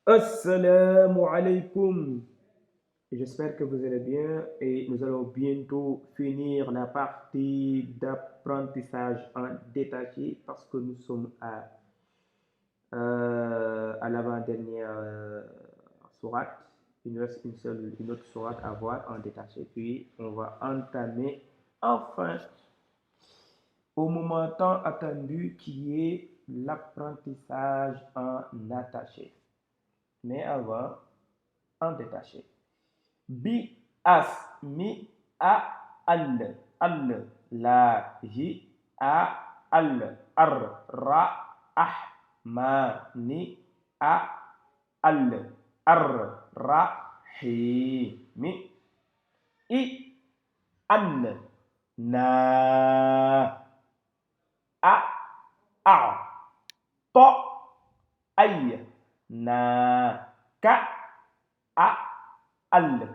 Assalamu alaikum. J'espère que vous allez bien et nous allons bientôt finir la partie d'apprentissage en détaché parce que nous sommes à l'avant-dernière sourate. Il nous reste une autre sourate à voir en détaché. Puis on va entamer enfin au moment tant attendu qui est l'apprentissage en attaché. Mais avant, en détaché. Bi as mi a al la ji a al ar ra ah ma ni a al ar ra hi mi i an na a a to ay na ka a al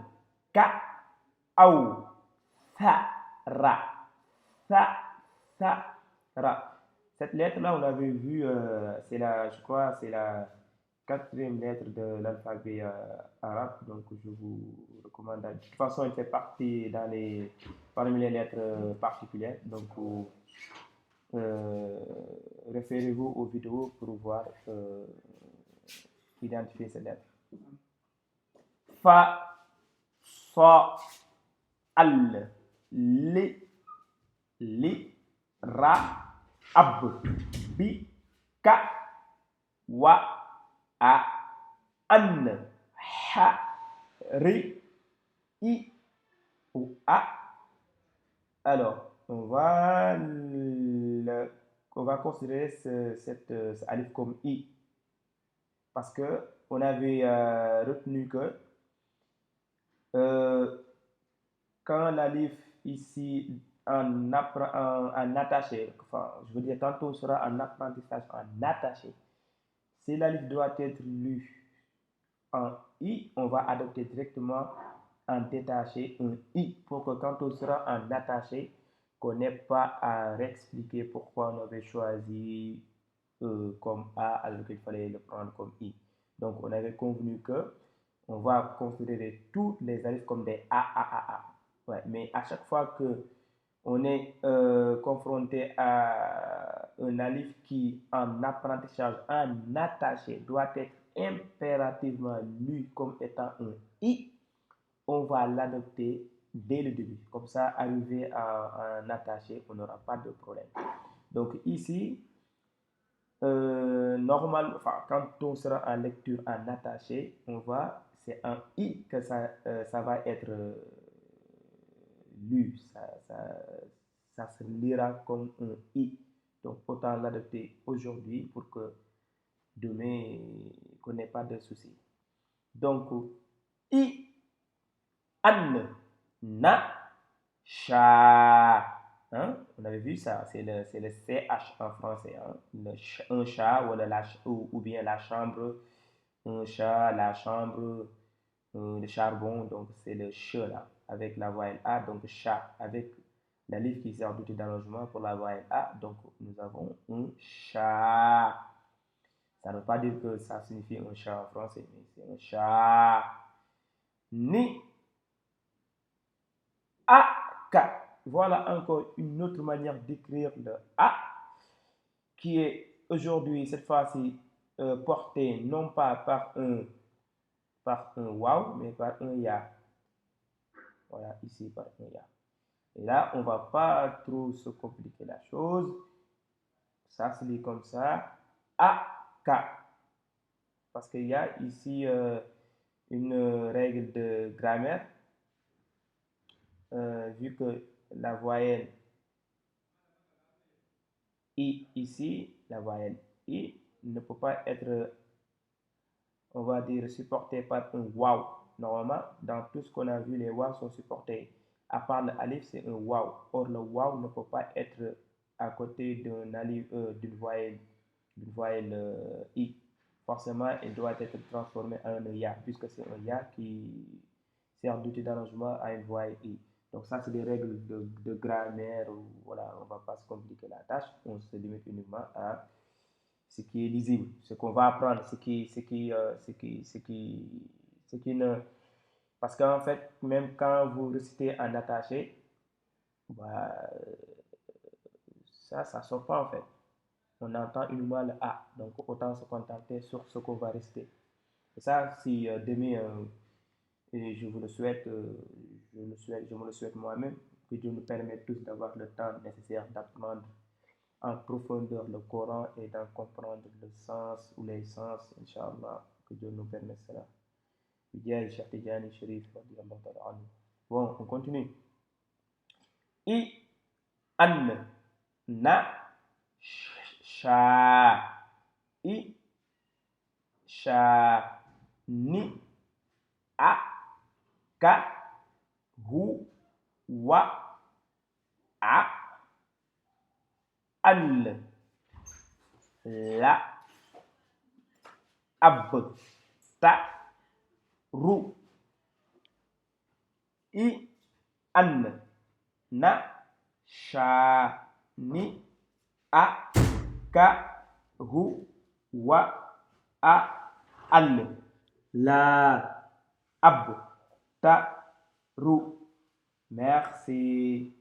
ka au sa ra sa sa ra. Cette lettre-là, on l'avait vu, c'est la, je crois, c'est la quatrième lettre de l'alphabet arabe. Donc, je vous recommande. De toute façon, elle fait partie parmi les lettres particulières. Donc, euh, référez-vous aux vidéos pour voir identifier ces lettres. Fa, so, al, li, ra, ab, bi, ka, wa, a, an, ha, ri, i, ou a. Alors, on va considérer ce alif comme i parce que on avait retenu que euh, quand l'alif ici en attaché, enfin, je veux dire, tantôt on sera en apprentissage en attaché, si l'alif doit être lu en i, on va adopter directement en détaché un i pour que quand on sera en attaché, qu'on n'ait pas à réexpliquer pourquoi on avait choisi comme a alors qu'il fallait le prendre comme i. Donc on avait convenu que on va considérer toutes les alifs comme des a. Ouais, mais à chaque fois que on est confronté à un alif qui, en apprentissage, en attaché, doit être impérativement lu comme étant un i, on va l'adopter dès le début. Comme ça, arrivé à un attaché, on n'aura pas de problème. Donc ici, normal, enfin, quand on sera en lecture en attaché, c'est un i que ça va être lu. Ça se lira comme un i. Donc autant l'adopter aujourd'hui pour que demain, qu'on n'ait pas de soucis. Donc, i, an, na, cha. Hein? On avait vu ça, c'est le CH en français. Hein? Un chat ou bien la chambre, un chat, la chambre, le charbon, donc c'est le ch là, avec la voyelle A, donc chat, avec la livre qui sert d'outil d'allongement pour la voyelle A, donc nous avons un chat. Ça ne veut pas dire que ça signifie un chat en français, mais c'est un chat. Ni, a, ka. Voilà encore une autre manière d'écrire le a, qui est aujourd'hui, cette fois-ci, porté non pas par un waouh, mais par un ya. Voilà, ici par un ya. Et là, on ne va pas trop se compliquer la chose. Ça se lit comme ça. A, K. Parce qu'il y a ici une règle de grammaire. Vu que la voyelle I ici, la voyelle I ne peut pas être, on va dire, supportée par un waouh. Normalement, dans tout ce qu'on a vu, les waouh sont supportés. À part le alif, c'est un waouh. Or, le waouh ne peut pas être à côté d'une voyelle I. Forcément, elle doit être transformée en un ya, puisque c'est un ya qui sert d'outil d'arrangement à une voyelle I. Donc ça, c'est des règles grammaire. Voilà, on ne va pas se compliquer la tâche. On se limite uniquement à ce qui est lisible, ce qu'on va apprendre, ce qui ne... Parce qu'en fait, même quand vous récitez en attaché, bah, ça sort pas en fait. On entend uniquement le A, donc autant se contenter sur ce qu'on va réciter. Et ça, si demain, et je vous le souhaite, je me le souhaite moi-même, que Dieu nous permette tous d'avoir le temps nécessaire d'apprendre en profondeur le Coran et d'en comprendre le sens ou les sens, Inch'Allah, que Dieu nous permette cela. Bon, on continue. I, an, na, sha, I, sha, ni, a, ka, hu, wa, a, al, la, ab, ta, ru, I, an, na, sha, ni, a, ka, hu, wa, a, al, la, ab, ta, ru. Merci.